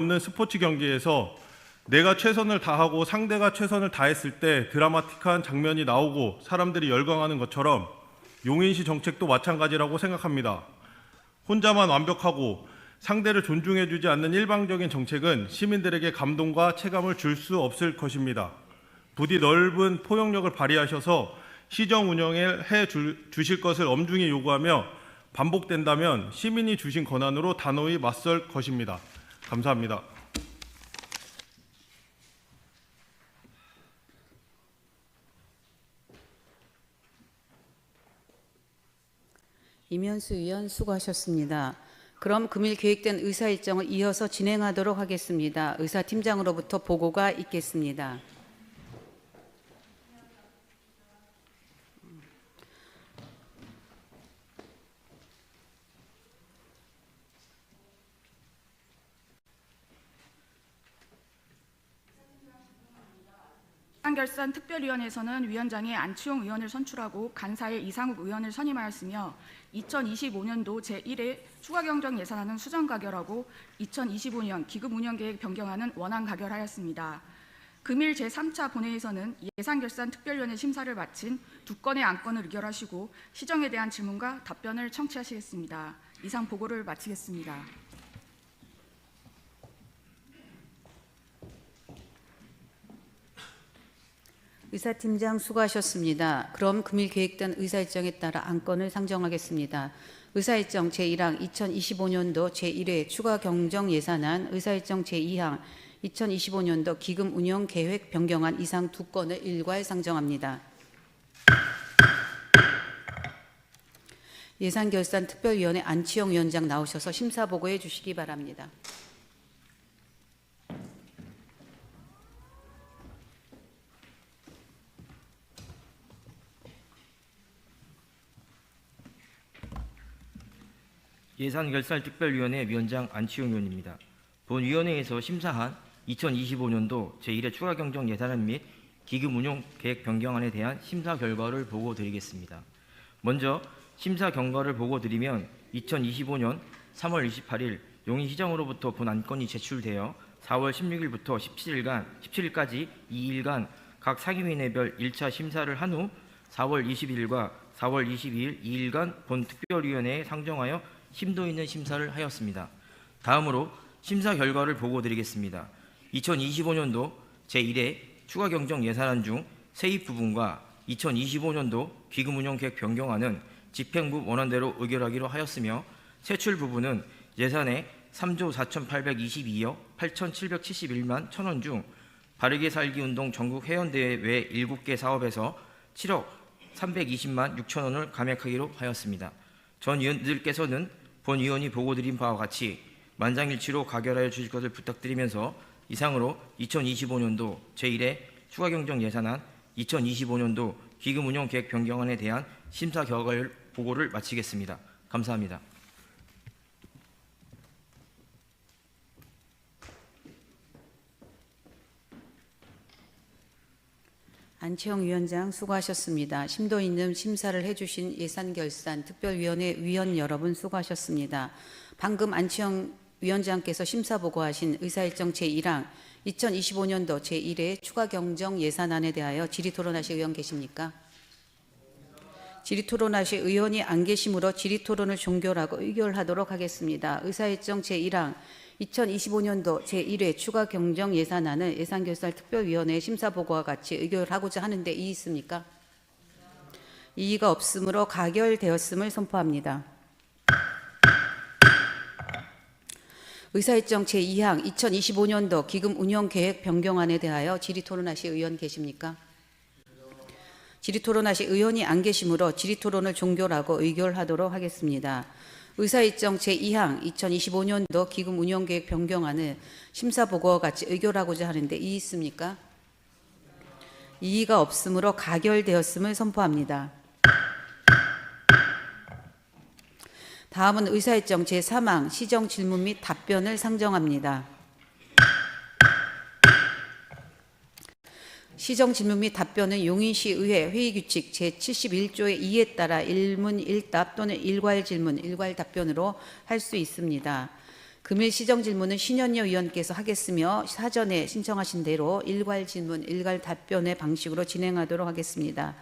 없는 스포츠 경기에서 내가 최선을 다하고 상대가 최선을 다했을 때 드라마틱한 장면이 나오고 사람들이 열광하는 것처럼 용인시 정책도 마찬가지라고 생각합니다. 혼자만 완벽하고 상대를 존중해주지 않는 일방적인 정책은 시민들에게 감동과 체감을 줄 수 없을 것입니다. 부디 넓은 포용력을 발휘하셔서 시정 운영을 주실 것을 엄중히 요구하며 반복된다면 시민이 주신 권한으로 단호히 맞설 것입니다. 감사합니다. 이면수 의원 수고하셨습니다. 그럼 금일 계획된 의사 일정을 이어서 진행하도록 하겠습니다. 의사팀장으로부터 보고가 있겠습니다. 예산결산 특별위원회에서는 위원장에 안치홍 의원을 선출하고 간사에 이상욱 의원을 선임하였으며 2025년도 제1회 추가경정 예산안은 수정 가결하고 2025년 기금 운영계획 변경안은 원안 가결하였습니다. 금일 제3차 본회의에서는 예산결산 특별위원회 심사를 마친 2건의 안건을 의결하시고 시정에 대한 질문과 답변을 청취하시겠습니다. 이상 보고를 마치겠습니다. 의사팀장 수고하셨습니다. 그럼 금일 계획된 의사일정에 따라 안건을 상정하겠습니다. 의사일정 제1항 2025년도 제1회 추가 경정 예산안, 의사일정 제2항 2025년도 기금 운영 계획 변경안 이상 2건을 일괄 상정합니다. 예산결산특별위원회 안치홍 위원장 나오셔서 심사 보고해 주시기 바랍니다. 예산결산특별위원회 위원장 안치홍 의원입니다. 본위원회에서 심사한 2025년도 제1회 추가경정 예산안 및 기금운용 계획 변경안에 대한 심사 결과를 보고드리겠습니다. 먼저 심사 결과를 보고드리면 2025년 3월 28일 용인시장으로부터 본 안건이 제출되어 4월 16일부터 17일까지 2일간 각 상임위원회별 1차 심사를 한 후 4월 20일과 4월 22일 2일간 본 특별위원회에 상정하여 심도 있는 심사를 하였습니다. 다음으로 심사 결과를 보고드리겠습니다. 2025년도 제1회 추가경정 예산안 중 세입 부분과 2025년도 기금운용계획 변경안은 집행부 원안대로 의결하기로 하였으며 세출 부분은 예산의 3조 4,822억 8,771만 1,000원 중 바르게 살기 운동 전국 회원대회 외 7개 사업에서 7억 320만 6천원을 감액하기로 하였습니다. 전 위원들께서는 본 위원이 보고드린 바와 같이 만장일치로 가결하여 주실 것을 부탁드리면서 이상으로 2025년도 제1회 추가경정 예산안, 2025년도 기금운용계획 변경안에 대한 심사 결과 보고를 마치겠습니다. 감사합니다. 안치홍 위원장 수고하셨습니다. 심도 있는 심사를 해주신 예산결산특별위원회 위원 여러분 수고하셨습니다. 방금 안치홍 위원장께서 심사 보고하신 의사일정 제1항 2025년도 제1회 추가경정 예산안에 대하여 질의토론하실 의원 계십니까? 질의토론하실 의원이 안 계시므로 질의토론을 종결하고 의결하도록 하겠습니다. 의사일정 제1항 2025년도 제1회 추가경정 예산안을 예산결산특별위원회 심사보고와 같이 의결하고자 하는데 이의 있습니까? 이의가 없으므로 가결되었음을 선포합니다. 의사일정 제2항 2025년도 기금운용계획 변경안에 대하여 질의토론하실 의원 계십니까? 질의토론하실 의원이 안 계시므로 질의토론을 종결하고 의결하도록 하겠습니다. 의사일정 제2항 2025년도 기금운용계획 변경안을 심사보고와 같이 의결하고자 하는데 이의 있습니까? 이의가 없으므로 가결되었음을 선포합니다. 다음은 의사일정 제3항 시정질문 및 답변을 상정합니다. 시정질문 및 답변은 용인시의회 회의규칙 제71조의 2에 따라 일문 일답 또는 일괄질문, 일괄답변으로 할 수 있습니다. 금일 시정 질문은 신현여 의원께서 하겠으며 사전에 신청하신 대로 일괄 질문, 일괄 답변의 방식으로 진행하도록 하겠습니다.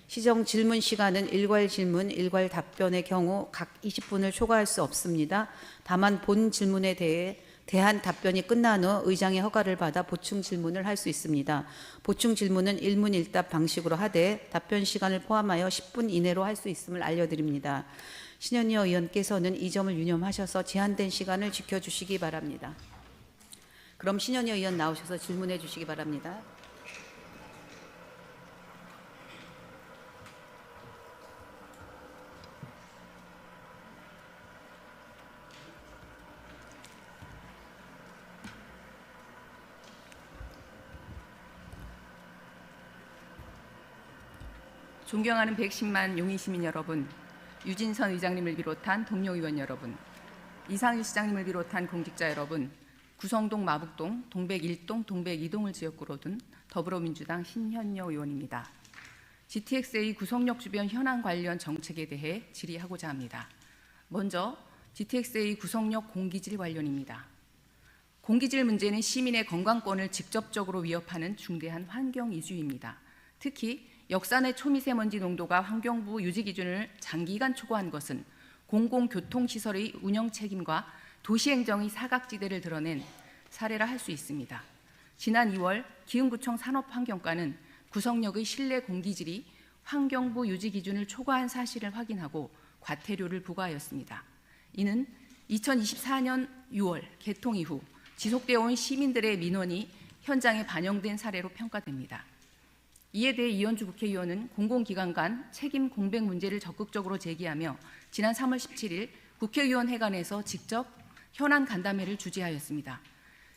시정 질문 시간은 일괄 질문, 일괄 답변의 경우 각 20분을 초과할 수 없습니다. 다만 본 질문에 대한 답변이 끝난 후 의장의 허가를 받아 보충 질문을 할 수 있습니다. 보충 질문은 일문일답 방식으로 하되 답변 시간을 포함하여 10분 이내로 할 수 있음을 알려드립니다. 신현여 의원께서는 이 점을 유념하셔서 제한된 시간을 지켜주시기 바랍니다. 그럼 신현여 의원 나오셔서 질문해 주시기 바랍니다. 존경하는 110만 용인 시민 여러분, 유진선 의장님을 비롯한 동료 의원 여러분, 이상일 시장님을 비롯한 공직자 여러분, 구성동, 마북동, 동백 1동, 동백 2동을 지역구로 둔 더불어민주당 신현여 의원입니다. GTX-A 구성역 주변 현안 관련 정책에 대해 질의하고자 합니다. 먼저 GTX-A 구성역 공기질 관련입니다. 공기질 문제는 시민의 건강권을 직접적으로 위협하는 중대한 환경 이슈입니다. 특히 역산의 초미세먼지 농도가 환경부 유지 기준을 장기간 초과한 것은 공공교통시설의 운영 책임과 도시행정의 사각지대를 드러낸 사례라 할 수 있습니다. 지난 2월 기흥구청 산업환경과는 구성역의 실내 공기질이 환경부 유지 기준을 초과한 사실을 확인하고 과태료를 부과하였습니다. 이는 2024년 6월 개통 이후 지속되어 온 시민들의 민원이 현장에 반영된 사례로 평가됩니다. 이에 대해 이현주 국회의원은 공공기관 간 책임 공백 문제를 적극적으로 제기하며 지난 3월 17일 국회의원회관에서 직접 현안 간담회를 주재하였습니다.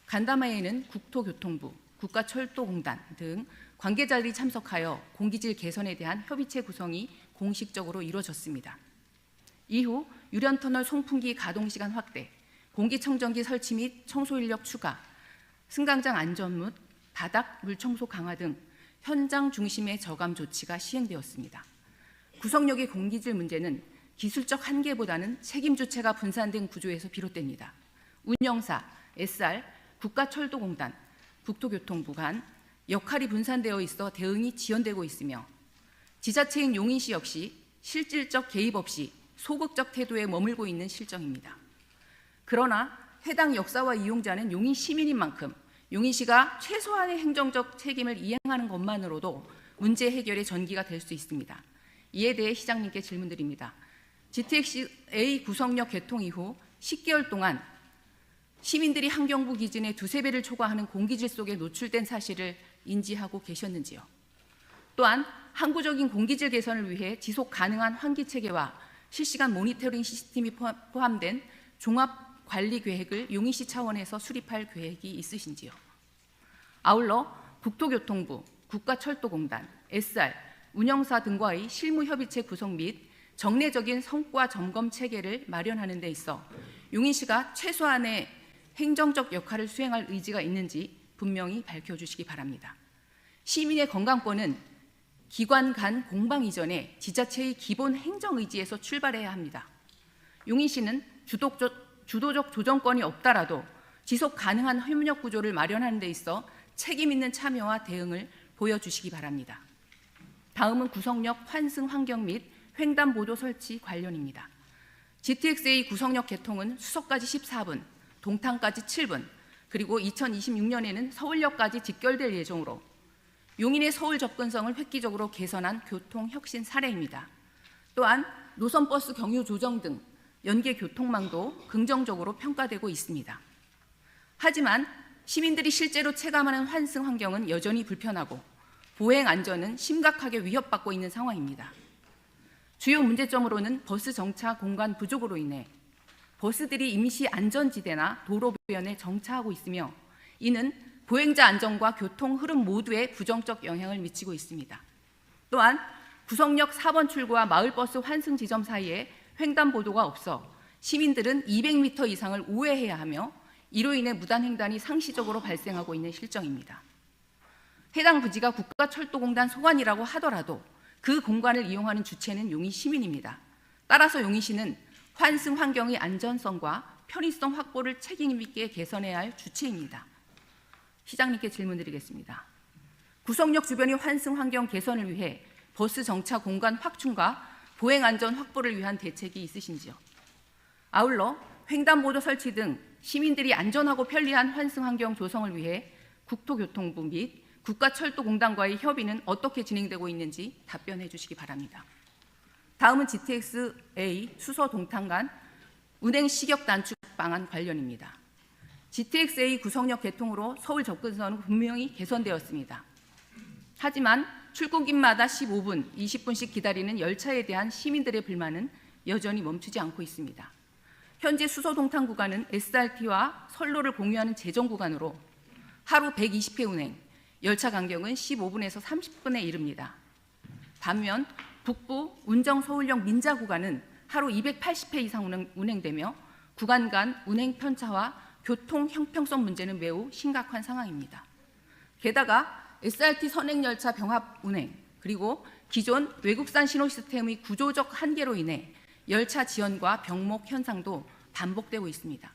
간담회에는 국토교통부, 국가철도공단 등 관계자들이 참석하여 공기질 개선에 대한 협의체 구성이 공식적으로 이루어졌습니다. 이후 유련터널 송풍기 가동시간 확대, 공기청정기 설치 및 청소인력 추가, 승강장 안전 및 바닥 물청소 강화 등 현장 중심의 저감 조치가 시행되었습니다. 구성역의 공기질 문제는 기술적 한계보다는 책임 주체가 분산된 구조에서 비롯됩니다. 운영사, SR, 국가철도공단, 국토교통부 간 역할이 분산되어 있어 대응이 지연되고 있으며 지자체인 용인시 역시 실질적 개입 없이 소극적 태도에 머물고 있는 실정입니다. 그러나 해당 역사와 이용자는 용인 시민인 만큼 용인시가 최소한의 행정적 책임을 이행하는 것만으로도 문제 해결의 전기가 될 수 있습니다. 이에 대해 시장님께 질문드립니다. GTX-A 구성역 개통 이후 10개월 동안 시민들이 환경부 기준의 2~3배를 초과하는 공기질 속에 노출된 사실을 인지하고 계셨는지요? 또한 항구적인 공기질 개선을 위해 지속 가능한 환기 체계와 실시간 모니터링 시스템이 포함된 종합 관리 계획을 용인시 차원에서 수립할 계획이 있으신지요? 아울러 국토교통부, 국가철도공단, SR, 운영사 등과의 실무협의체 구성 및 정례적인 성과 점검 체계를 마련하는 데 있어 용인시가 최소한의 행정적 역할을 수행할 의지가 있는지 분명히 밝혀주시기 바랍니다. 시민의 건강권은 기관 간 공방 이전에 지자체의 기본 행정의지에서 출발해야 합니다. 용인시는 주도적 조정권이 없다라도 지속 가능한 협력 구조를 마련하는 데 있어 책임 있는 참여와 대응을 보여주시기 바랍니다. 다음은 구성역 환승 환경 및 횡단보도 설치 관련입니다. GTX-A 구성역 개통은 수서까지 14분, 동탄까지 7분, 그리고 2026년에는 서울역까지 직결될 예정으로 용인의 서울 접근성을 획기적으로 개선한 교통 혁신 사례입니다. 또한 노선버스 경유 조정 등 연계 교통망도 긍정적으로 평가되고 있습니다. 하지만 시민들이 실제로 체감하는 환승 환경은 여전히 불편하고 보행 안전은 심각하게 위협받고 있는 상황입니다. 주요 문제점으로는 버스 정차 공간 부족으로 인해 버스들이 임시 안전지대나 도로변에 정차하고 있으며 이는 보행자 안전과 교통 흐름 모두에 부정적 영향을 미치고 있습니다. 또한 구성역 4번 출구와 마을버스 환승 지점 사이에 횡단보도가 없어 시민들은 200m 이상을 우회해야 하며 이로 인해 무단횡단이 상시적으로 발생하고 있는 실정입니다. 해당 부지가 국가철도공단 소관이라고 하더라도 그 공간을 이용하는 주체는 용인 시민입니다. 따라서 용인시는 환승 환경의 안전성과 편의성 확보를 책임 있게 개선해야 할 주체입니다. 시장님께 질문드리겠습니다. 구성역 주변의 환승 환경 개선을 위해 버스 정차 공간 확충과 보행 안전 확보를 위한 대책이 있으신지요? 아울러 횡단보도 설치 등 시민들이 안전하고 편리한 환승 환경 조성을 위해 국토교통부 및 국가철도공단과의 협의는 어떻게 진행되고 있는지 답변해 주시기 바랍니다. 다음은 GTX-A 수서 동탄 간 운행 시격 단축 방안 관련입니다. GTX-A 구성역 개통으로 서울 접근선은 분명히 개선되었습니다. 하지만 출근길마다 15분, 20분씩 기다리는 열차에 대한 시민들의 불만은 여전히 멈추지 않고 있습니다. 현재 수서 동탄 구간은 SRT와 선로를 공유하는 제정 구간으로 하루 120회 운행, 열차 간격은 15분에서 30분에 이릅니다. 반면 북부 운정 서울역 민자 구간은 하루 280회 이상 운행되며 구간 간 운행 편차와 교통 형평성 문제는 매우 심각한 상황입니다. 게다가 SRT 선행열차 병합 운행 그리고 기존 외국산 신호 시스템의 구조적 한계로 인해 열차 지연과 병목 현상도 반복되고 있습니다.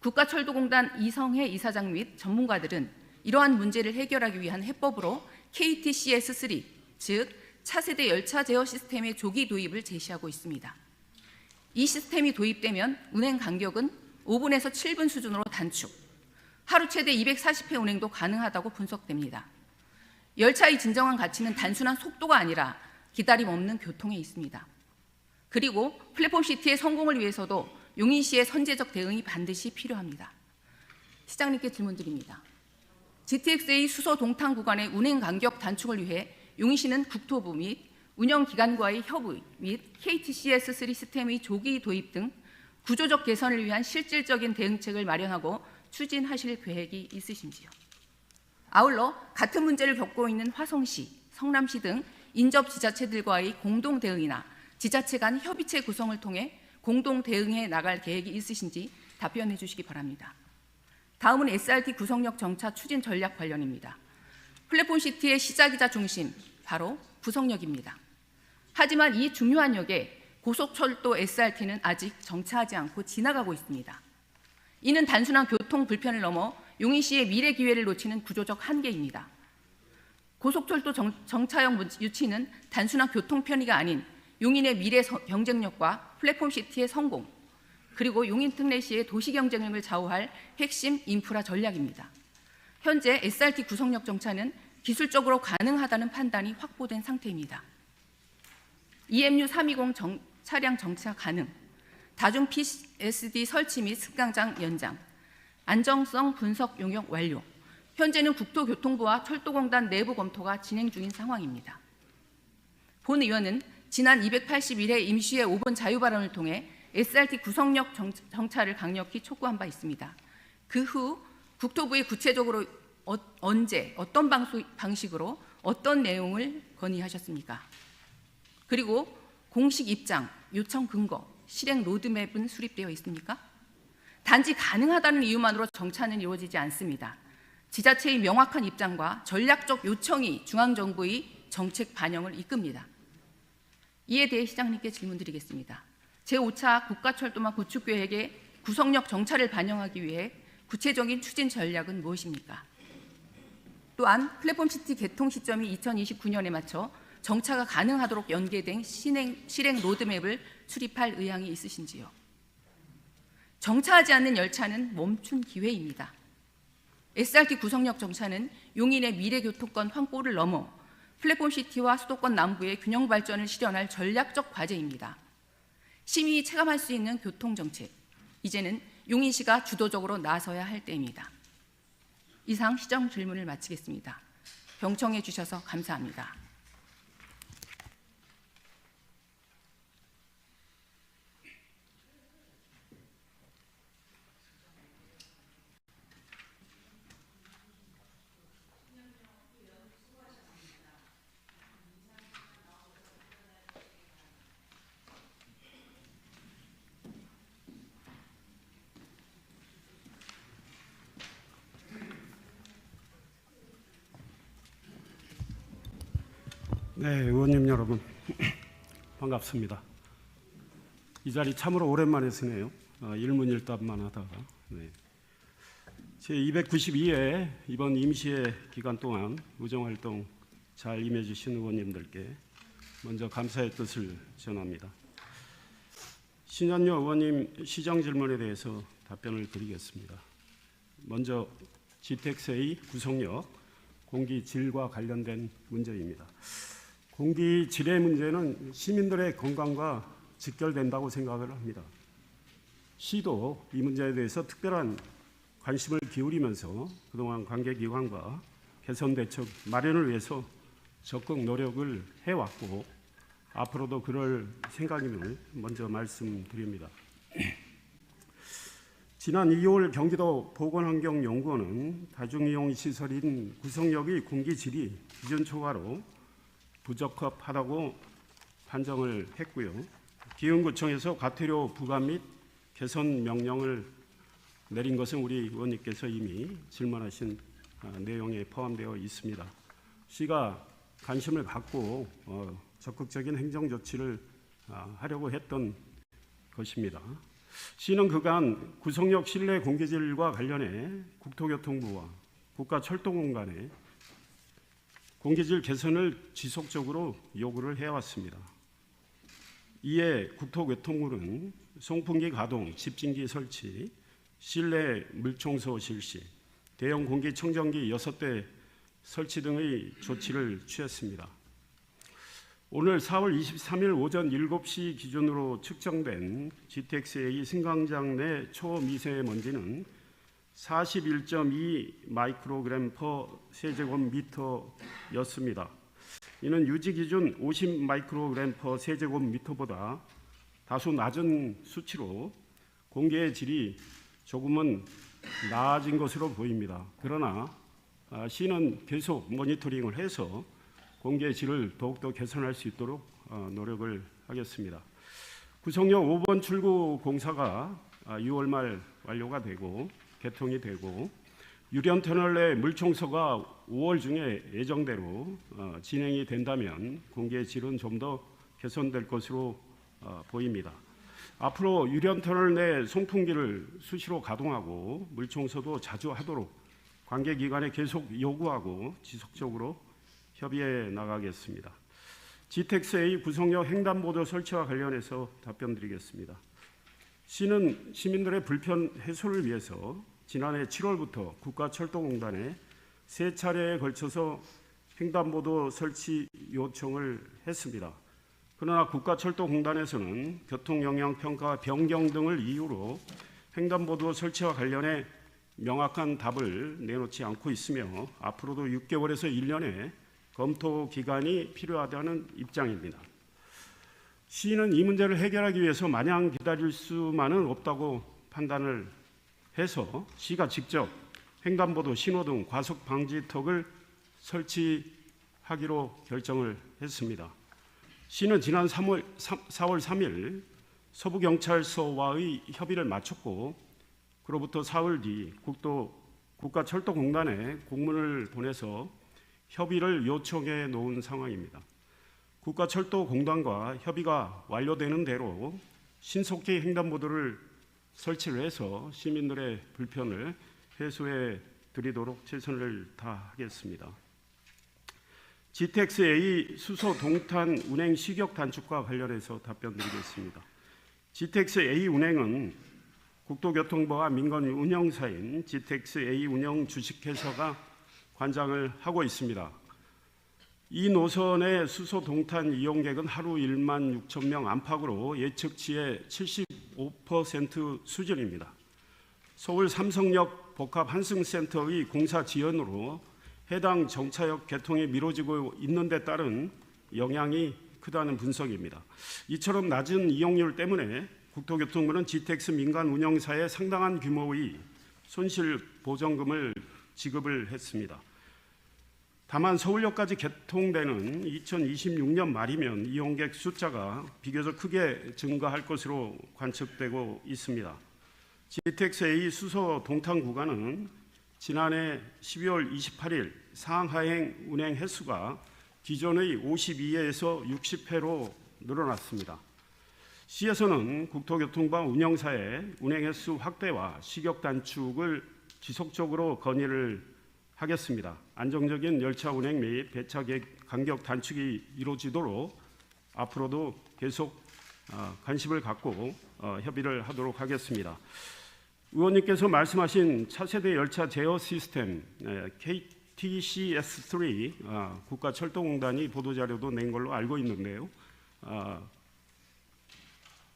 국가철도공단 이성해 이사장 및 전문가들은 이러한 문제를 해결하기 위한 해법으로 KTCS3, 즉 차세대 열차 제어 시스템의 조기 도입을 제시하고 있습니다. 이 시스템이 도입되면 운행 간격은 5분에서 7분 수준으로 단축, 하루 최대 240회 운행도 가능하다고 분석됩니다. 열차의 진정한 가치는 단순한 속도가 아니라 기다림 없는 교통에 있습니다. 그리고 플랫폼시티의 성공을 위해서도 용인시의 선제적 대응이 반드시 필요합니다. 시장님께 질문드립니다. GTX-A 수서 동탄 구간의 운행 간격 단축을 위해 용인시는 국토부 및 운영기관과의 협의 및 KTCS3 시스템의 조기 도입 등 구조적 개선을 위한 실질적인 대응책을 마련하고 추진하실 계획이 있으신지요? 아울러 같은 문제를 겪고 있는 화성시, 성남시 등 인접 지자체들과의 공동 대응이나 지자체 간 협의체 구성을 통해 공동 대응해 나갈 계획이 있으신지 답변해 주시기 바랍니다. 다음은 SRT 구성역 정차 추진 전략 관련입니다. 플랫폼시티의 시작이자 중심, 바로 구성역입니다. 하지만 이 중요한 역에 고속철도 SRT는 아직 정차하지 않고 지나가고 있습니다. 이는 단순한 교통 불편을 넘어 용인시의 미래 기회를 놓치는 구조적 한계입니다. 고속철도 정차역 유치는 단순한 교통 편의가 아닌 용인의 미래 경쟁력과 플랫폼시티의 성공, 그리고 용인 특례시의 도시 경쟁력을 좌우할 핵심 인프라 전략입니다. 현재 SRT 구성역 정차는 기술적으로 가능하다는 판단이 확보된 상태입니다. EMU 320 차량 정차 가능, 다중 PSD 설치 및 승강장 연장, 안정성 분석 용역 완료. 현재는 국토교통부와 철도공단 내부 검토가 진행 중인 상황입니다. 본 의원은 지난 281회 임시회 5분 자유 발언을 통해 SRT 구성역 정차를 강력히 촉구한 바 있습니다. 그 후 국토부에 구체적으로 언제, 어떤 방식으로 어떤 내용을 건의하셨습니까? 그리고 공식 입장, 요청 근거, 실행 로드맵은 수립되어 있습니까? 단지 가능하다는 이유만으로 정차는 이루어지지 않습니다. 지자체의 명확한 입장과 전략적 요청이 중앙정부의 정책 반영을 이끕니다. 이에 대해 시장님께 질문드리겠습니다. 제5차 국가철도망 구축계획의 구성역 정차를 반영하기 위해 구체적인 추진 전략은 무엇입니까? 또한 플랫폼시티 개통 시점이 2029년에 맞춰 정차가 가능하도록 연계된 실행 로드맵을 수립할 의향이 있으신지요? 정차하지 않는 열차는 멈춘 기회입니다. SRT 구성역 정차는 용인의 미래교통권 확보를 넘어 플랫폼시티와 수도권 남부의 균형 발전을 실현할 전략적 과제입니다. 시민이 체감할 수 있는 교통정책, 이제는 용인시가 주도적으로 나서야 할 때입니다. 이상 시정 질문을 마치겠습니다. 경청해 주셔서 감사합니다. 네, 의원님 여러분 반갑습니다. 이 자리 참으로 오랜만에 쓰네요. 일문일답만 하다가 제 292회 이번 임시회 기간 동안 의정활동 잘 임해주신 의원님들께 먼저 감사의 뜻을 전합니다. 신현여 의원님 시정 질문에 대해서 답변을 드리겠습니다. 먼저 GTX-A 구성력, 공기질과 관련된 문제입니다. 공기질의 문제는 시민들의 건강과 직결된다고 생각을 합니다. 시도 이 문제에 대해서 특별한 관심을 기울이면서 그동안 관계기관과 개선 대책 마련을 위해서 적극 노력을 해왔고 앞으로도 그럴 생각임을 먼저 말씀드립니다. 지난 2월 경기도 보건환경연구원은 다중이용시설인 구성역의 공기질이 기준 초과로 부적합하다고 판정을 했고요. 기흥구청에서 과태료 부과 및 개선 명령을 내린 것은 우리 의원님께서 이미 질문하신 내용에 포함되어 있습니다. 시가 관심을 갖고 적극적인 행정 조치를 하려고 했던 것입니다. 시는 그간 구성역 실내 공기질과 관련해 국토교통부와 국가철도공 간에 공기질 개선을 지속적으로 요구를 해왔습니다. 이에 국토교통부는 송풍기 가동, 집진기 설치, 실내 물청소 실시, 대형 공기청정기 6대 설치 등의 조치를 취했습니다. 오늘 4월 23일 오전 7시 기준으로 측정된 GTX-A 승강장 내 초미세먼지는 41.2 마이크로그램 퍼 세제곱미터였습니다. 이는 유지 기준 50 마이크로그램 퍼 세제곱미터보다 다소 낮은 수치로 공기의 질이 조금은 나아진 것으로 보입니다. 그러나 시는 계속 모니터링을 해서 공기의 질을 더욱더 개선할 수 있도록 노력을 하겠습니다. 구성역 5번 출구 공사가 6월 말 완료가 되고 개통이 되고 유련터널 내 물청소가 5월 중에 예정대로 진행이 된다면 공기의 질은 좀 더 개선될 것으로 보입니다. 앞으로 유련터널 내 송풍기를 수시로 가동하고 물청소도 자주 하도록 관계기관에 계속 요구하고 지속적으로 협의해 나가겠습니다. GTX-A 구성역 횡단보도 설치와 관련해서 답변드리겠습니다. 시는 시민들의 불편 해소를 위해서 지난해 7월부터 국가철도공단에 3차례에 걸쳐서 횡단보도 설치 요청을 했습니다. 그러나 국가철도공단에서는 교통영향평가 변경 등을 이유로 횡단보도 설치와 관련해 명확한 답을 내놓지 않고 있으며 앞으로도 6개월에서 1년의 검토 기간이 필요하다는 입장입니다. 시는 이 문제를 해결하기 위해서 마냥 기다릴 수만은 없다고 판단을 해서 시가 직접 횡단보도 신호등 과속 방지턱을 설치하기로 결정을 했습니다. 시는 지난 4월 3일 서부경찰서와의 협의를 마쳤고 그로부터 사흘 뒤 국가철도공단에 공문을 보내서 협의를 요청해 놓은 상황입니다. 국가철도공단과 협의가 완료되는 대로 신속히 횡단보도를 설치를 해서 시민들의 불편을 해소해 드리도록 최선을 다하겠습니다. GTX-A 수소 동탄 운행 시격 단축과 관련해서 답변드리겠습니다. GTX-A 운행은 국토교통부와 민간 운영사인 GTX-A 운영 주식회사가 관장을 하고 있습니다. 이 노선의 수소 동탄 이용객은 하루 1만 6천 명 안팎으로 예측치의 75% 수준입니다. 서울 삼성역 복합 환승센터의 공사 지연으로 해당 정차역 개통이 미뤄지고 있는 데 따른 영향이 크다는 분석입니다. 이처럼 낮은 이용률 때문에 국토교통부는 GTX 민간 운영사에 상당한 규모의 손실 보전금을 지급을 했습니다. 다만 서울역까지 개통되는 2026년 말이면 이용객 숫자가 비교적 크게 증가할 것으로 관측되고 있습니다. GTX-A 수소 동탄 구간은 지난해 12월 28일 상하행 운행 횟수가 기존의 52회에서 60회로 늘어났습니다. 시에서는 국토교통부와 운영사의 운행 횟수 확대와 시격 단축을 지속적으로 건의를 하겠습니다. 안정적인 열차 운행 및 배차 간격 단축이 이루어지도록 앞으로도 계속 관심을 갖고 협의를 하도록 하겠습니다. 의원님께서 말씀하신 차세대 열차 제어 시스템 KTCS3 국가철도공단이 보도자료도 낸 걸로 알고 있는데요.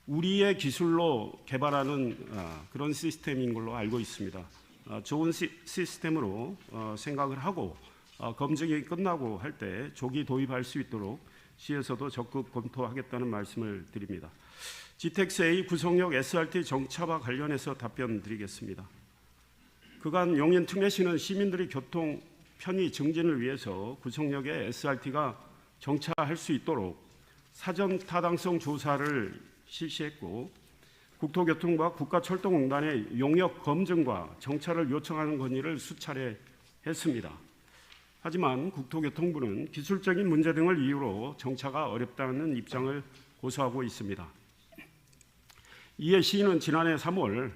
우리의 기술로 개발하는 그런 시스템인 걸로 알고 있습니다. 좋은 시스템으로 생각을 하고 검증이 끝나고 할 때 조기 도입할 수 있도록 시에서도 적극 검토하겠다는 말씀을 드립니다. GTX-A 구성역 SRT 정차와 관련해서 답변 드리겠습니다. 그간 용인 특례시는 시민들의 교통 편의 증진을 위해서 구성역에 SRT가 정차할 수 있도록 사전 타당성 조사를 실시했고 국토교통부와 국가철도공단의 용역 검증과 정차를 요청하는 건의를 수차례 했습니다. 하지만 국토교통부는 기술적인 문제 등을 이유로 정차가 어렵다는 입장을 고수하고 있습니다. 이에 시는 지난해 3월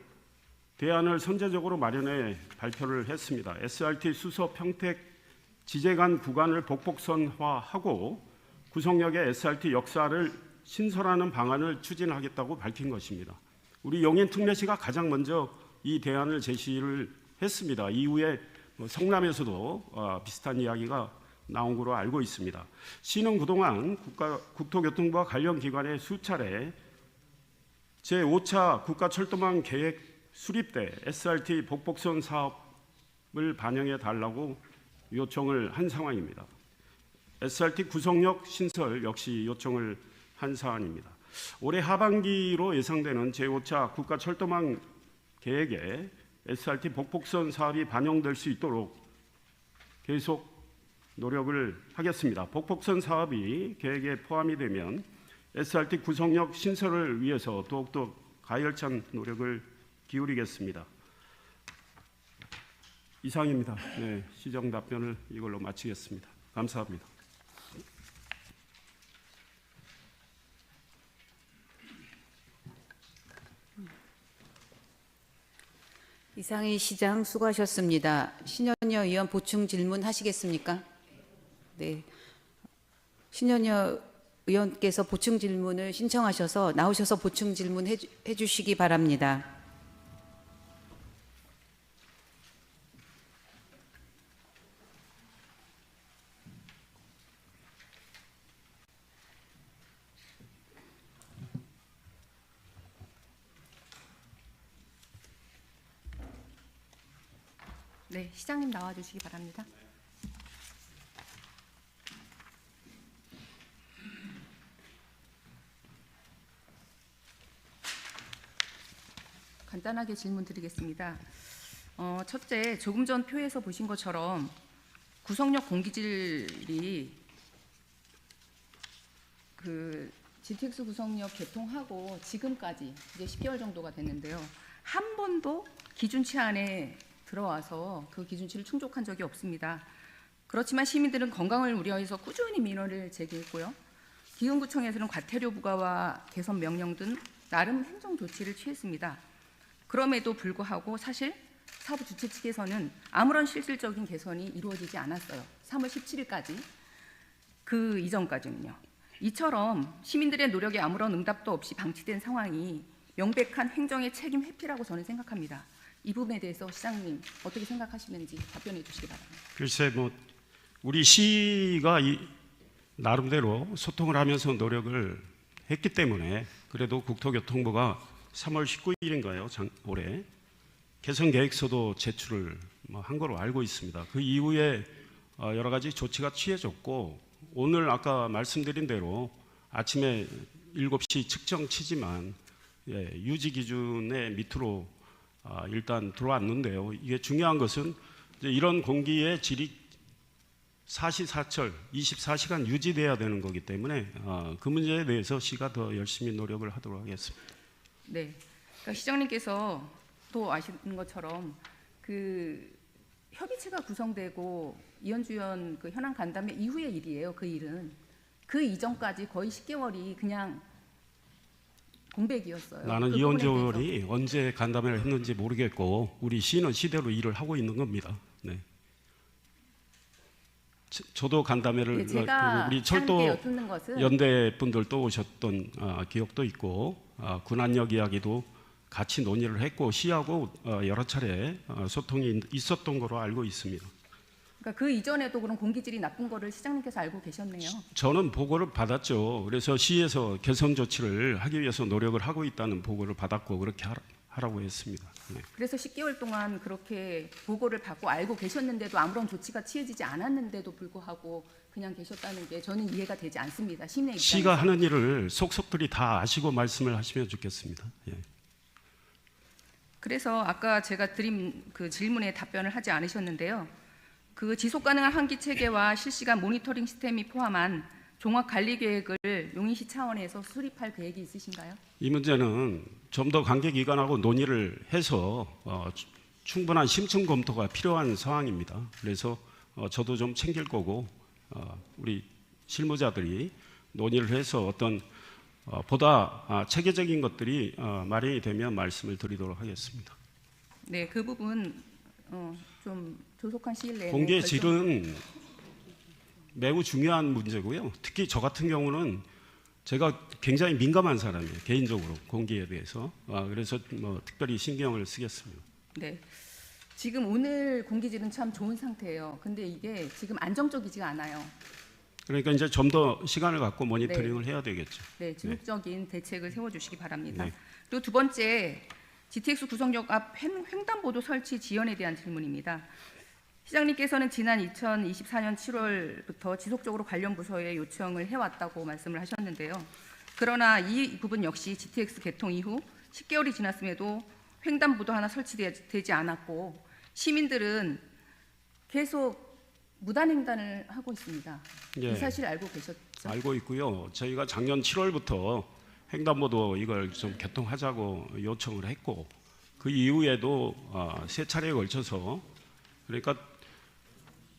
대안을 선제적으로 마련해 발표를 했습니다. SRT 수서 평택 지제간 구간을 복복선화하고 구성역의 SRT 역사를 신설하는 방안을 추진하겠다고 밝힌 것입니다. 우리 용인 특례시가 가장 먼저 이 대안을 제시를 했습니다. 이후에 성남에서도 비슷한 이야기가 나온 걸로 알고 있습니다. 시는 그동안 국토교통부와 관련 기관에 수차례 제5차 국가철도망 계획 수립 때 SRT 복복선 사업을 반영해 달라고 요청을 한 상황입니다. SRT 구성역 신설 역시 요청을 한 사안입니다. 올해 하반기로 예상되는 제5차 국가철도망 계획에 SRT 복복선 사업이 반영될 수 있도록 계속 노력을 하겠습니다. 복복선 사업이 계획에 포함이 되면 SRT 구성역 신설을 위해서 더욱더 가열찬 노력을 기울이겠습니다. 이상입니다. 네, 시정 답변을 이걸로 마치겠습니다. 감사합니다. 이상희 시장 수고하셨습니다. 신현여 의원 보충 질문 하시겠습니까? 네. 신현여 의원께서 보충 질문을 신청하셔서 나오셔서 보충 질문 해주시기 바랍니다. 네, 시장님 나와주시기 바랍니다. 간단하게 질문 드리겠습니다. 첫째, 조금 전 표에서 보신 것처럼 구성역 공기질이 GTX 구성역 개통하고 지금까지 이제 10개월 정도가 됐는데요. 한 번도 기준치 안에 들어와서 그 기준치를 충족한 적이 없습니다. 그렇지만 시민들은 건강을 우려해서 꾸준히 민원을 제기했고요. 기흥구청에서는 과태료 부과와 개선 명령 등 나름 행정 조치를 취했습니다. 그럼에도 불구하고 사실 사업 주체 측에서는 아무런 실질적인 개선이 이루어지지 않았어요. 3월 17일까지 그 이전까지는요. 이처럼 시민들의 노력에 아무런 응답도 없이 방치된 상황이 명백한 행정의 책임 회피라고 저는 생각합니다. 이 부분에 대해서 시장님 어떻게 생각하시는지 답변해 주시기 바랍니다. 글쎄 우리 시가 나름대로 소통을 하면서 노력을 했기 때문에 그래도 국토교통부가 3월 19일인가요? 올해 개선 계획서도 제출을 한 걸로 알고 있습니다. 그 이후에 여러 가지 조치가 취해졌고 오늘 아까 말씀드린 대로 아침에 7시 측정치지만 유지 기준의 밑으로 일단 들어왔는데요. 이게 중요한 것은 이런 공기의 질이 사시사철 24시간 유지돼야 되는 거기 때문에 그 문제에 대해서 시가 더 열심히 노력을 하도록 하겠습니다. 네, 그러니까 시장님께서 또 아시는 것처럼 그 협의체가 구성되고 이현주 의원 그 현안 간담회 이후의 일이에요. 그 일은 그 이전까지 거의 10개월이 그냥 공백이었어요. 나는 그 이원재 부분에 대해서. 의원이 언제 간담회를 했는지 모르겠고 우리 시는 시대로 일을 하고 있는 겁니다. 네. 저도 간담회를 네, 제가 우리 함께 철도 여쭙는 것은 연대 분들도 오셨던 기억도 있고 군안역 이야기도 같이 논의를 했고 시하고 여러 차례 소통이 있었던 거로 알고 있습니다. 그러니까 그 이전에도 그런 공기질이 나쁜 거를 시장님께서 알고 계셨네요. 저는 보고를 받았죠. 그래서 시에서 개선 조치를 하기 위해서 노력을 하고 있다는 보고를 받았고 그렇게 하라고 했습니다. 네. 그래서 10개월 동안 그렇게 보고를 받고 알고 계셨는데도 아무런 조치가 취해지지 않았는데도 불구하고 그냥 계셨다는 게 저는 이해가 되지 않습니다. 시민의 입장에서. 시가 하는 일을 속속들이 다 아시고 말씀을 하시면 좋겠습니다. 예. 그래서 아까 제가 드린 그 질문에 답변을 하지 않으셨는데요. 그 지속 가능한 환기 체계와 실시간 모니터링 시스템이 포함한 종합 관리 계획을 용인시 차원에서 수립할 계획이 있으신가요? 이 문제는 좀 더 관계기관하고 논의를 해서 충분한 심층 검토가 필요한 상황입니다. 그래서 저도 좀 챙길 거고 우리 실무자들이 논의를 해서 어떤 보다 체계적인 것들이 마련이 되면 말씀을 드리도록 하겠습니다. 네, 그 부분 좀 조속한 시일 내에 공기의 질은 매우 중요한 문제고요. 특히 저 같은 경우는 제가 굉장히 민감한 사람이에요. 개인적으로 공기에 대해서. 그래서 특별히 신경을 쓰겠습니다. 네. 지금 오늘 공기질은 참 좋은 상태예요. 근데 이게 지금 안정적이지가 않아요. 그러니까 이제 좀 더 시간을 갖고 모니터링을 해야 되겠죠. 네, 지속적인 대책을 세워주시기 바랍니다. 네. 그리고 두 번째, GTX 구성역 앞 횡단보도 설치 지연에 대한 질문입니다. 시장님께서는 지난 2024년 7월부터 지속적으로 관련 부서에 요청을 해왔다고 말씀을 하셨는데요. 그러나 이 부분 역시 GTX 개통 이후 10개월이 지났음에도 횡단보도 하나 설치되지 않았고 시민들은 계속 무단횡단을 하고 있습니다. 예. 이 사실 알고 계셨죠? 알고 있고요. 저희가 작년 7월부터 횡단보도 이걸 좀 개통하자고 요청을 했고 그 이후에도 세 차례에 걸쳐서 그러니까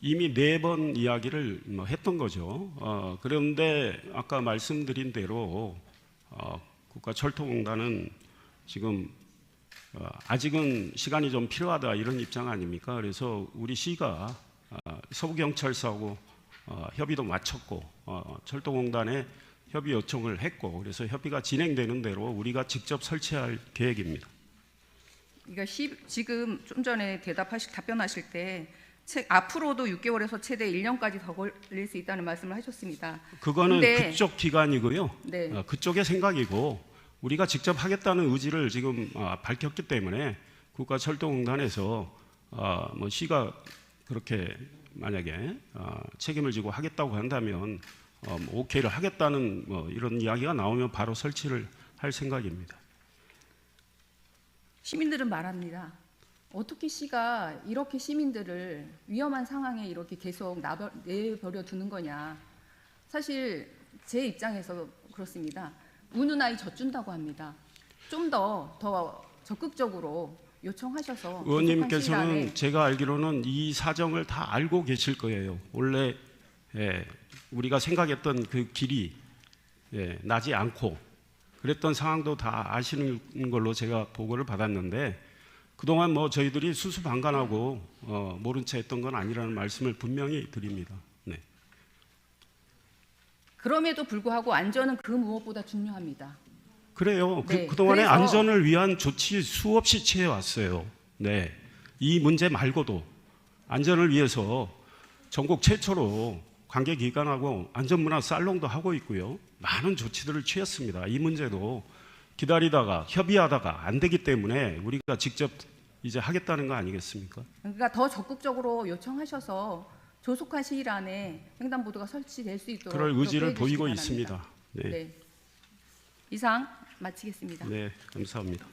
이미 4번 이야기를 했던 거죠. 그런데 아까 말씀드린 대로 국가철도공단은 지금 아직은 시간이 좀 필요하다 이런 입장 아닙니까? 그래서 우리 시가 서부경찰서하고 협의도 마쳤고 철도공단에 협의 요청을 했고 그래서 협의가 진행되는 대로 우리가 직접 설치할 계획입니다. 그러니까 지금 좀 전에 답변하실 때 앞으로도 6개월에서 최대 1년까지 더 걸릴 수 있다는 말씀을 하셨습니다. 그거는 근데- 그쪽 기관이고요. 네. 그쪽의 생각이고 우리가 직접 하겠다는 의지를 지금 밝혔기 때문에 국가철도공단에서 뭐 시가 그렇게 만약에 책임을 지고 하겠다고 한다면 오케이를 하겠다는 뭐 이런 이야기가 나오면 바로 설치를 할 생각입니다. 시민들은 말합니다. 어떻게 시가 이렇게 시민들을 위험한 상황에 이렇게 계속 내버려 두는 거냐. 사실 제 입장에서 그렇습니다. 우는 아이 젖준다고 합니다. 좀 더 적극적으로 요청하셔서 의원님께서는 제가 알기로는 이 사정을 다 알고 계실 거예요. 원래 우리가 생각했던 그 길이 나지 않고 그랬던 상황도 다 아시는 걸로 제가 보고를 받았는데 그동안 뭐 저희들이 수수방관하고 모른 채 했던 건 아니라는 말씀을 분명히 드립니다. 네. 그럼에도 불구하고 안전은 그 무엇보다 중요합니다. 그래요. 네, 그동안에 그래서- 안전을 위한 조치 수없이 취해왔어요. 네. 이 문제 말고도 안전을 위해서 전국 최초로 관계기관하고 안전문화 살롱도 하고 있고요. 많은 조치들을 취했습니다. 이 문제도 기다리다가 협의하다가 안 되기 때문에 우리가 직접 이제 하겠다는 거 아니겠습니까? 그러니까 더 적극적으로 요청하셔서 조속한 시일 안에 횡단보도가 설치될 수 있도록 그럴 의지를 그렇게 보이고 해주시기 바랍니다. 있습니다. 네. 네. 이상 마치겠습니다. 네, 감사합니다.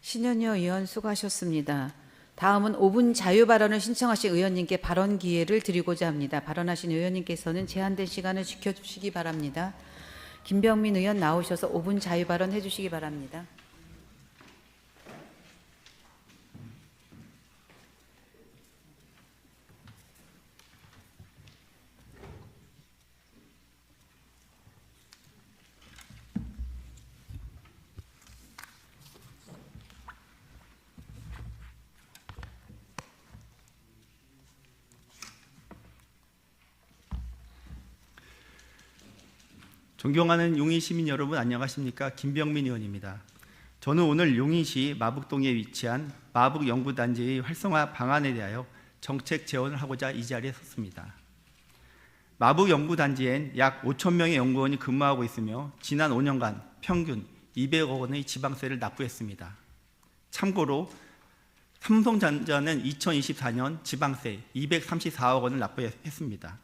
신현여 의원 수고하셨습니다. 다음은 5분 자유 발언을 신청하신 의원님께 발언 기회를 드리고자 합니다. 발언하신 의원님께서는 제한된 시간을 지켜주시기 바랍니다. 김병민 의원 나오셔서 5분 자유 발언해 주시기 바랍니다. 존경하는 용인 시민 여러분 안녕하십니까? 김병민 의원입니다. 저는 오늘 용인시 마북동에 위치한 마북연구단지의 활성화 방안에 대하여 정책 제언을 하고자 이 자리에 섰습니다. 마북연구단지엔 약 5천 명의 연구원이 근무하고 있으며 지난 5년간 평균 200억 원의 지방세를 납부했습니다. 참고로 삼성전자는 2024년 지방세 234억 원을 납부했습니다.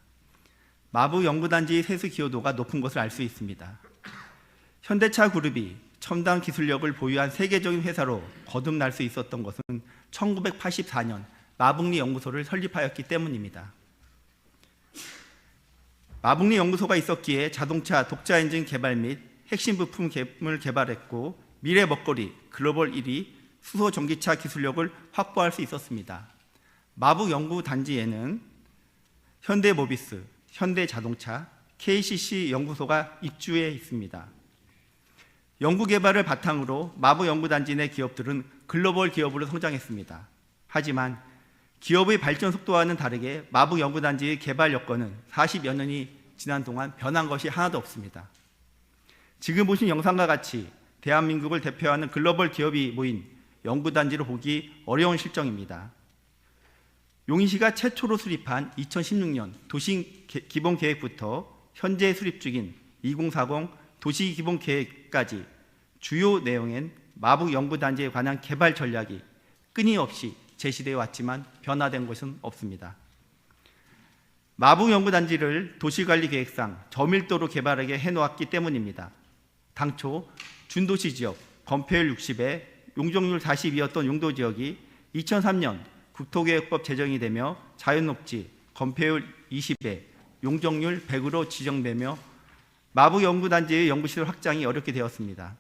마북연구단지의 세수 기여도가 높은 것을 알 수 있습니다. 현대차 그룹이 첨단 기술력을 보유한 세계적인 회사로 거듭날 수 있었던 것은 1984년 마북리 연구소를 설립하였기 때문입니다. 마북리 연구소가 있었기에 자동차 독자 엔진 개발 및 핵심 부품을 개발했고 미래 먹거리 글로벌 1위 수소 전기차 기술력을 확보할 수 있었습니다. 마북연구단지에는 현대모비스, 현대자동차, KCC 연구소가 입주해 있습니다. 연구개발을 바탕으로 마북연구단지 내 기업들은 글로벌 기업으로 성장했습니다. 하지만 기업의 발전 속도와는 다르게 마북연구단지의 개발 여건은 40여 년이 지난 동안 변한 것이 하나도 없습니다. 지금 보신 영상과 같이 대한민국을 대표하는 글로벌 기업이 모인 연구단지로 보기 어려운 실정입니다. 용인시가 최초로 수립한 2016년 도시기본계획부터 현재 수립 중인 2040 도시기본계획까지 주요 내용엔 마북연구단지에 관한 개발 전략이 끊임없이 제시되어 왔지만 변화된 것은 없습니다. 마북연구단지를 도시관리계획상 저밀도로 개발하게 해놓았기 때문입니다. 당초 준도시 지역 건폐율 60에 용적률 42였던 용도지역이 2003년 국토계획법 제정이 되며 자연녹지 건폐율 20에 용적률 100으로 지정되며 마북연구단지의 연구시설 확장이 어렵게 되었습니다.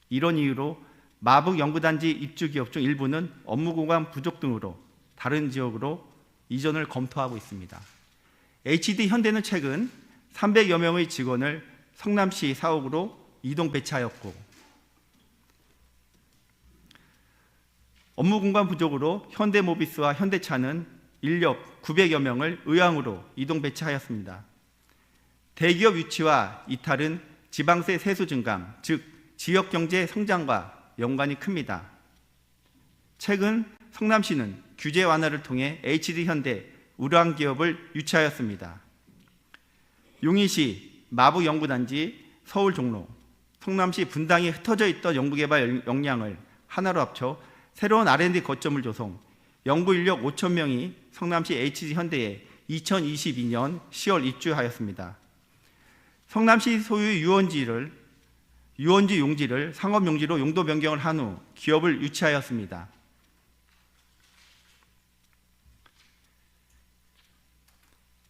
이런 이유로 마북연구단지 입주기업 중 일부는 업무공간 부족 등으로 다른 지역으로 이전을 검토하고 있습니다. HD 현대는 최근 300여 명의 직원을 성남시 사옥으로 이동 배치하였고 업무공간 부족으로 현대모비스와 현대차는 인력 900여 명을 의왕으로 이동 배치하였습니다. 대기업 유치와 이탈은 지방세 세수 증감, 즉 지역경제 성장과 연관이 큽니다. 최근 성남시는 규제 완화를 통해 HD 현대 우량 기업을 유치하였습니다. 용인시 마북연구단지 서울 종로, 성남시 분당에 흩어져 있던 연구개발 역량을 하나로 합쳐 새로운 R&D 거점을 조성, 연구 인력 5천 명이 성남시 HD 현대에 2022년 10월 입주하였습니다. 성남시 소유의 유원지 용지를 상업용지로 용도 변경을 한 후 기업을 유치하였습니다.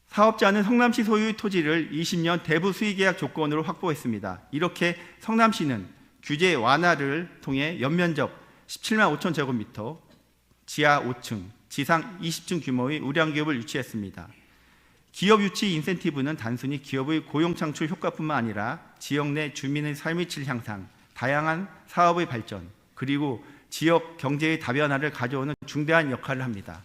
사업자는 성남시 소유의 토지를 20년 대부 수의계약 조건으로 확보했습니다. 이렇게 성남시는 규제 완화를 통해 연면적 17만 5천 제곱미터, 지하 5층, 지상 20층 규모의 우량기업을 유치했습니다. 기업 유치 인센티브는 단순히 기업의 고용 창출 효과뿐만 아니라 지역 내 주민의 삶의 질 향상, 다양한 사업의 발전, 그리고 지역 경제의 다변화를 가져오는 중대한 역할을 합니다.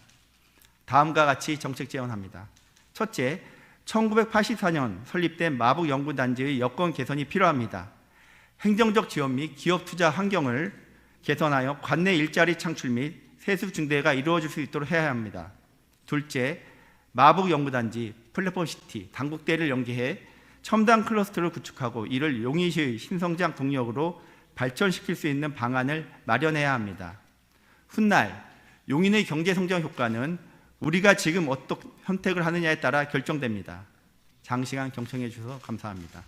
다음과 같이 정책 제언합니다. 첫째, 1984년 설립된 마북연구단지의 여건 개선이 필요합니다. 행정적 지원 및 기업 투자 환경을 개선하여 관내 일자리 창출 및 세수 증대가 이루어질 수 있도록 해야 합니다. 둘째, 마북연구단지, 플랫폼시티, 당국대를 연계해 첨단 클러스터를 구축하고 이를 용인시의 신성장 동력으로 발전시킬 수 있는 방안을 마련해야 합니다. 훗날 용인의 경제성장 효과는 우리가 지금 어떤 선택을 하느냐에 따라 결정됩니다. 장시간 경청해 주셔서 감사합니다.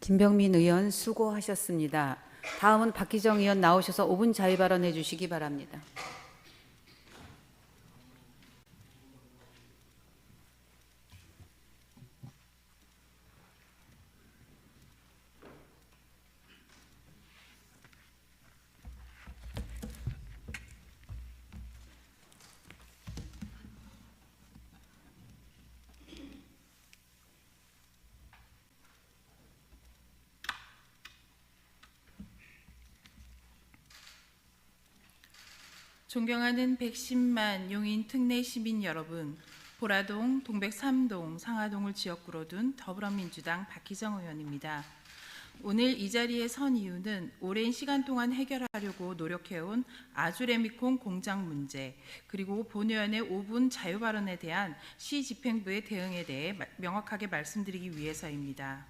김병민 의원 수고하셨습니다. 다음은 박기정 의원 나오셔서 5분 자유 발언해 주시기 바랍니다. 존경하는 110만 용인 특내 시민 여러분, 보라동, 동백 3동, 상하동을 지역구로 둔 더불어민주당 박희정 의원입니다. 오늘 이 자리에 선 이유는 오랜 시간 동안 해결하려고 노력해온 아주레미콘 공장 문제, 그리고 본 의원의 5분 자유 발언에 대한 시 집행부의 대응에 대해 명확하게 말씀드리기 위해서입니다.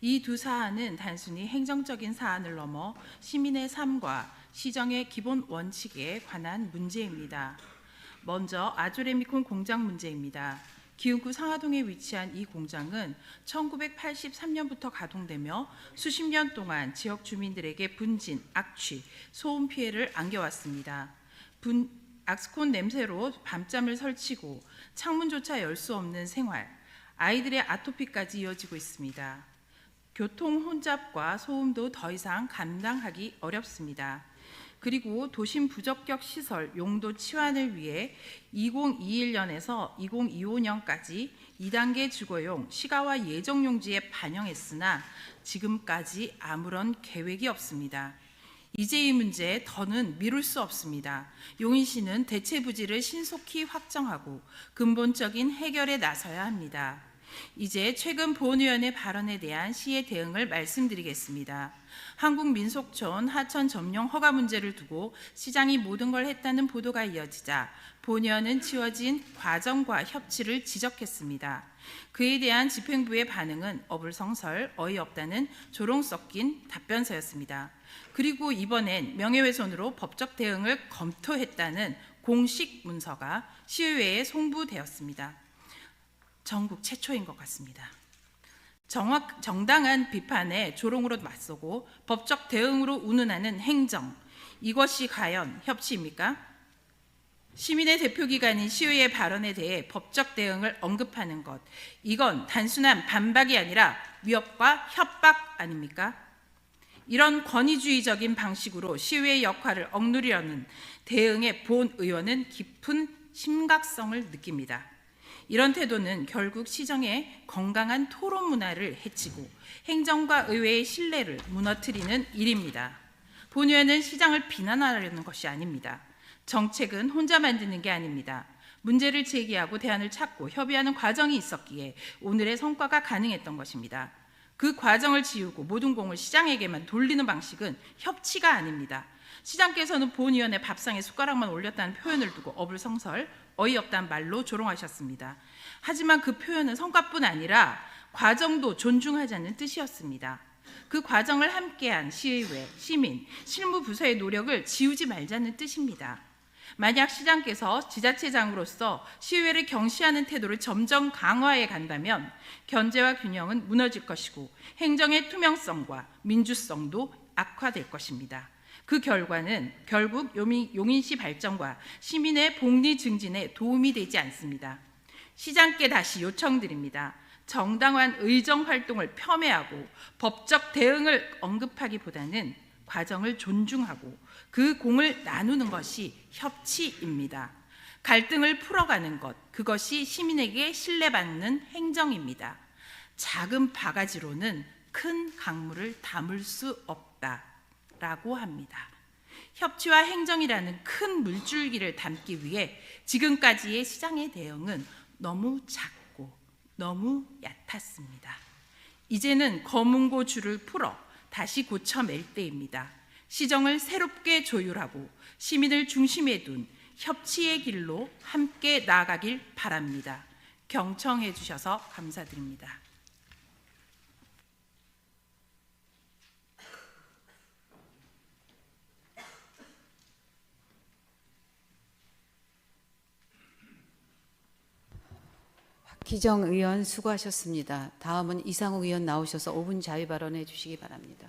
이 두 사안은 단순히 행정적인 사안을 넘어 시민의 삶과 시정의 기본 원칙에 관한 문제입니다. 먼저 아주레미콘 공장 문제입니다. 기흥구 상하동에 위치한 이 공장은 1983년부터 가동되며 수십 년 동안 지역 주민들에게 분진, 악취, 소음 피해를 안겨왔습니다. 악스콘 냄새로 밤잠을 설치고 창문조차 열 수 없는 생활, 아이들의 아토피까지 이어지고 있습니다. 교통 혼잡과 소음도 더 이상 감당하기 어렵습니다. 그리고 도심 부적격 시설 용도 치환을 위해 2021년에서 2025년까지 2단계 주거용 시가와 예정용지에 반영했으나 지금까지 아무런 계획이 없습니다. 이제 이 문제 더는 미룰 수 없습니다. 용인시는 대체 부지를 신속히 확정하고 근본적인 해결에 나서야 합니다. 이제 최근 본 의원의 발언에 대한 시의 대응을 말씀드리겠습니다. 한국민속촌 하천 점령 허가 문제를 두고 시장이 모든 걸 했다는 보도가 이어지자 본 의원은 지워진 과정과 협치를 지적했습니다. 그에 대한 집행부의 반응은 어불성설, 어이없다는 조롱 섞인 답변서였습니다. 그리고 이번엔 명예훼손으로 법적 대응을 검토했다는 공식 문서가 시의회에 송부되었습니다. 전국 최초인 것 같습니다. 정당한 비판에 조롱으로 맞서고 법적 대응으로 운운하는 행정, 이것이 과연 협치입니까? 시민의 대표기관인 시의회 발언에 대해 법적 대응을 언급하는 것, 이건 단순한 반박이 아니라 위협과 협박 아닙니까? 이런 권위주의적인 방식으로 시의회의 역할을 억누르려는 대응에 본 의원은 깊은 심각성을 느낍니다. 이런 태도는 결국 시정의 건강한 토론 문화를 해치고 행정과 의회의 신뢰를 무너뜨리는 일입니다. 본 의원은 시장을 비난하려는 것이 아닙니다. 정책은 혼자 만드는 게 아닙니다. 문제를 제기하고 대안을 찾고 협의하는 과정이 있었기에 오늘의 성과가 가능했던 것입니다. 그 과정을 지우고 모든 공을 시장에게만 돌리는 방식은 협치가 아닙니다. 시장께서는 본 의원의 밥상에 숟가락만 올렸다는 표현을 두고 어불성설, 어이없다는 말로 조롱하셨습니다. 하지만 그 표현은 성과뿐 아니라 과정도 존중하자는 뜻이었습니다. 그 과정을 함께한 시의회, 시민, 실무부서의 노력을 지우지 말자는 뜻입니다. 만약 시장께서 지자체장으로서 시의회를 경시하는 태도를 점점 강화해 간다면 견제와 균형은 무너질 것이고 행정의 투명성과 민주성도 악화될 것입니다. 그 결과는 결국 용인시 발전과 시민의 복리 증진에 도움이 되지 않습니다. 시장께 다시 요청드립니다. 정당한 의정 활동을 폄훼하고 법적 대응을 언급하기보다는 과정을 존중하고 그 공을 나누는 것이 협치입니다. 갈등을 풀어가는 것, 그것이 시민에게 신뢰받는 행정입니다. 작은 바가지로는 큰 강물을 담을 수 없다라고 합니다. 협치와 행정이라는 큰 물줄기를 담기 위해 지금까지의 시장의 대응은 너무 작고 너무 얕았습니다. 이제는 검은고 줄을 풀어 다시 고쳐낼 때입니다. 시정을 새롭게 조율하고 시민을 중심에 둔 협치의 길로 함께 나아가길 바랍니다. 경청해 주셔서 감사드립니다. 박희정 의원 수고하셨습니다. 다음은 이상욱 의원 나오셔서 5분 자유 발언해 주시기 바랍니다.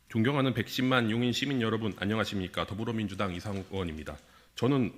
존경하는 110만 용인 시민 여러분, 안녕하십니까? 더불어민주당 이상욱 의원입니다. 저는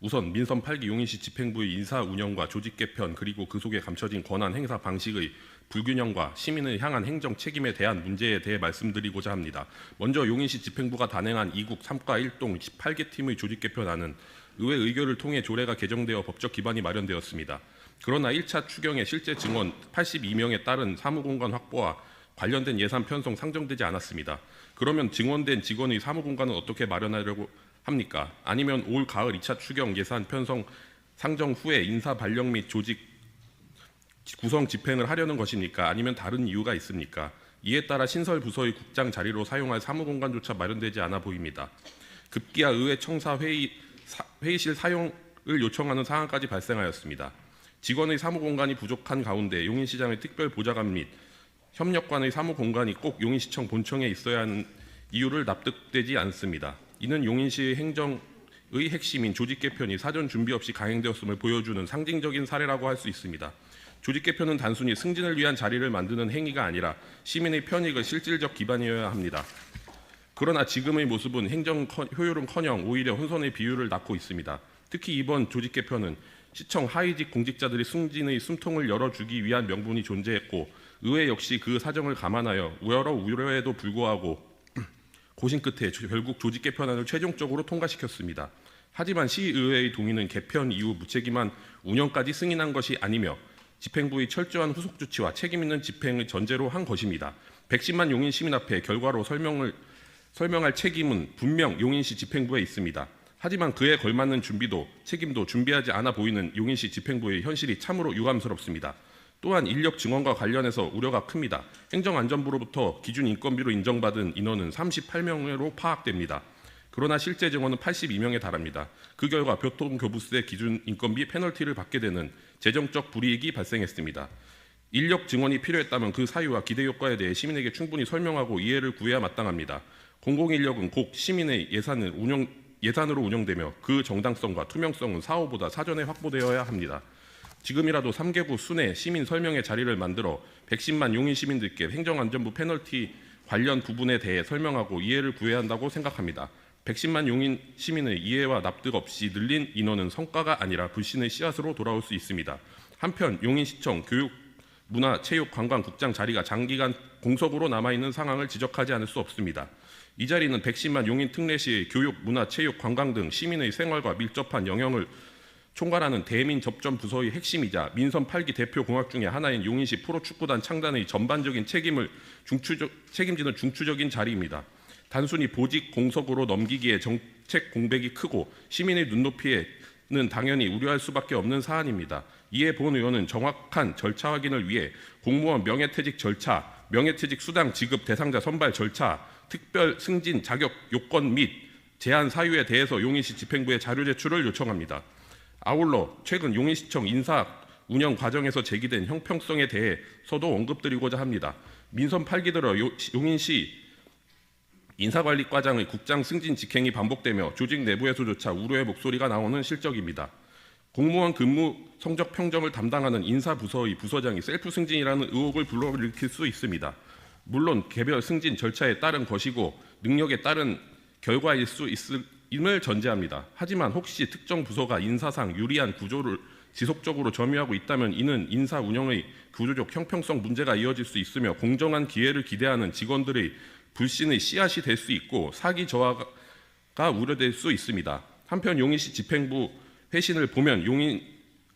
우선 민선 8기 용인시 집행부의 인사 운영과 조직 개편 그리고 그 속에 감춰진 권한 행사 방식의 불균형과 시민을 향한 행정 책임에 대한 문제에 대해 말씀드리고자 합니다. 먼저 용인시 집행부가 단행한 2국 3과 1동 18개 팀의 조직 개편안은 의회 의결을 통해 조례가 개정되어 법적 기반이 마련되었습니다. 그러나 1차 추경의 실제 증원 82명에 따른 사무공간 확보와 관련된 예산 편성 상정되지 않았습니다. 그러면 증원된 직원의 사무공간은 어떻게 마련하려고 합니까? 아니면 올 가을 2차 추경 예산 편성 상정 후에 인사 발령 및 조직 구성 집행을 하려는 것입니까? 아니면 다른 이유가 있습니까? 이에 따라 신설 부서의 국장 자리로 사용할 사무공간조차 마련되지 않아 보입니다. 급기야 의회 청사 회의실 사용을 요청하는 상황까지 발생하였습니다. 직원의 사무공간이 부족한 가운데 용인시장의 특별보좌관 및 협력관의 사무공간이 꼭 용인시청 본청에 있어야 하는 이유를 납득되지 않습니다. 이는 용인시의 행정의 핵심인 조직 개편이 사전 준비 없이 강행되었음을 보여주는 상징적인 사례라고 할 수 있습니다. 조직 개편은 단순히 승진을 위한 자리를 만드는 행위가 아니라 시민의 편익의 실질적 기반이어야 합니다. 그러나 지금의 모습은 행정 효율은커녕 오히려 혼선의 비율을 낳고 있습니다. 특히 이번 조직 개편은 시청 하위직 공직자들이 승진의 숨통을 열어주기 위한 명분이 존재했고 의회 역시 그 사정을 감안하여 여러 우려에도 불구하고 고심 끝에 결국 조직 개편안을 최종적으로 통과시켰습니다. 하지만 시의회의 동의는 개편 이후 무책임한 운영까지 승인한 것이 아니며 집행부의 철저한 후속 조치와 책임 있는 집행을 전제로 한 것입니다. 110만 용인 시민 앞에 결과로 설명할 책임은 분명 용인시 집행부에 있습니다. 하지만 그에 걸맞는 준비도 책임도 준비하지 않아 보이는 용인시 집행부의 현실이 참으로 유감스럽습니다. 또한 인력 증원과 관련해서 우려가 큽니다. 행정안전부로부터 기준 인건비로 인정받은 인원은 38명으로 파악됩니다. 그러나 실제 증원은 82명에 달합니다. 그 결과 교통교부세 기준 인건비 페널티를 받게 되는 재정적 불이익이 발생했습니다. 인력 증원이 필요했다면 그 사유와 기대 효과에 대해 시민에게 충분히 설명하고 이해를 구해야 마땅합니다. 공공인력은 곧 시민의 예산으로 운영되며 그 정당성과 투명성은 사후보다 사전에 확보되어야 합니다. 지금이라도 3개구 순회 시민 설명의 자리를 만들어 110만 용인 시민들께 행정안전부 페널티 관련 부분에 대해 설명하고 이해를 구해야 한다고 생각합니다. 110만 용인 시민의 이해와 납득 없이 늘린 인원은 성과가 아니라 불신의 씨앗으로 돌아올 수 있습니다. 한편 용인시청 교육, 문화, 체육, 관광국장 자리가 장기간 공석으로 남아있는 상황을 지적하지 않을 수 없습니다. 이 자리는 110만 용인 특례시의 교육, 문화, 체육, 관광 등 시민의 생활과 밀접한 영역을 총괄하는 대민 접점 부서의 핵심이자 민선 8기 대표 공약 중에 하나인 용인시 프로축구단 창단의 전반적인 책임을 책임지는 중추적인 자리입니다. 단순히 보직 공석으로 넘기기에 정책 공백이 크고 시민의 눈높이에는 당연히 우려할 수밖에 없는 사안입니다. 이에 본 의원은 정확한 절차 확인을 위해 공무원 명예퇴직 절차, 명예퇴직 수당 지급 대상자 선발 절차, 특별 승진 자격 요건 및 제한 사유에 대해서 용인시 집행부에 자료 제출을 요청합니다. 아울러 최근 용인시청 인사 운영 과정에서 제기된 형평성에 대해서도 언급드리고자 합니다. 민선 8기 들어 용인시 인사관리과장의 국장 승진 직행이 반복되며 조직 내부에서조차 우려의 목소리가 나오는 실적입니다. 공무원 근무 성적 평점을 담당하는 인사부서의 부서장이 셀프 승진이라는 의혹을 불러일으킬 수 있습니다. 물론 개별 승진 절차에 따른 것이고 능력에 따른 결과일 수 있음을 전제합니다. 하지만 혹시 특정 부서가 인사상 유리한 구조를 지속적으로 점유하고 있다면 이는 인사 운영의 구조적 형평성 문제가 이어질 수 있으며 공정한 기회를 기대하는 직원들의 불신의 씨앗이 될 수 있고 사기 저하가 우려될 수 있습니다. 한편 용인시 집행부 회신을 보면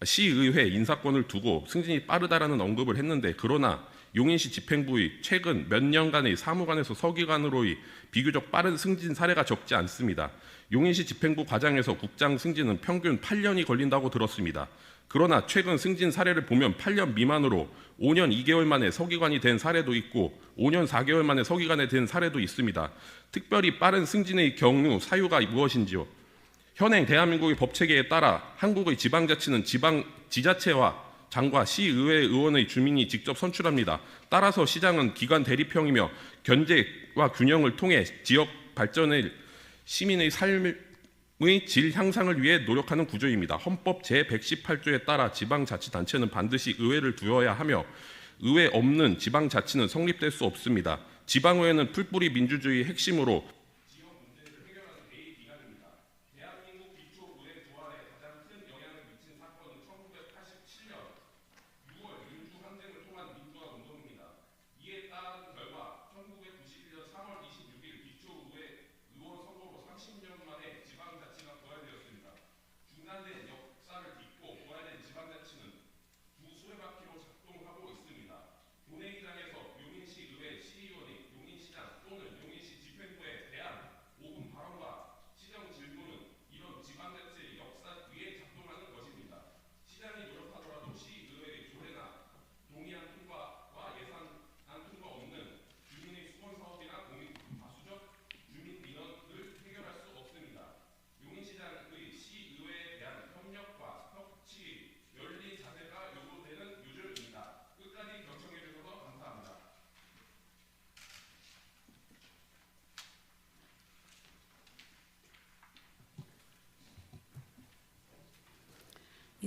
시의회 인사권을 두고 승진이 빠르다라는 언급을 했는데 그러나 용인시 집행부의 최근 몇 년간의 사무관에서 서기관으로의 비교적 빠른 승진 사례가 적지 않습니다. 용인시 집행부 과장에서 국장 승진은 평균 8년이 걸린다고 들었습니다. 그러나 최근 승진 사례를 보면 8년 미만으로 5년 2개월 만에 서기관이 된 사례도 있고 5년 4개월 만에 서기관이 된 사례도 있습니다. 특별히 빠른 승진의 경우 사유가 무엇인지요? 현행 대한민국의 법체계에 따라 한국의 지방자치는 지자체와 장과 시의회 의원의 주민이 직접 선출합니다. 따라서 시장은 기관 대립형이며 견제와 균형을 통해 지역 발전을 시민의 삶의 질 향상을 위해 노력하는 구조입니다. 헌법 제118조에 따라 지방자치단체는 반드시 의회를 두어야 하며 의회 없는 지방자치는 성립될 수 없습니다. 지방의회는 풀뿌리 민주주의의 핵심으로 지역 문제를 해결하는 제2기관입니다. 대한민국 기초의회 부활의 가장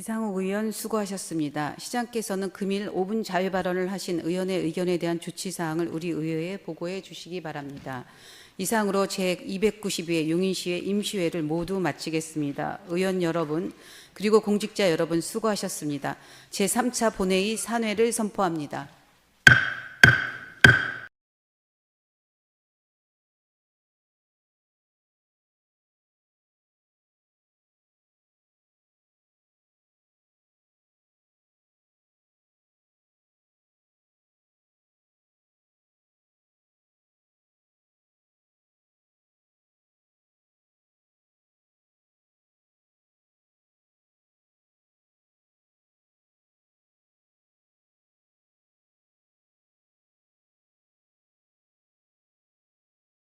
이상욱 의원 수고하셨습니다. 시장께서는 금일 5분 자유 발언을 하신 의원의 의견에 대한 조치 사항을 우리 의회에 보고해 주시기 바랍니다. 이상으로 제292회 용인시의 임시회를 모두 마치겠습니다. 의원 여러분 그리고 공직자 여러분 수고하셨습니다. 제3차 본회의 산회를 선포합니다.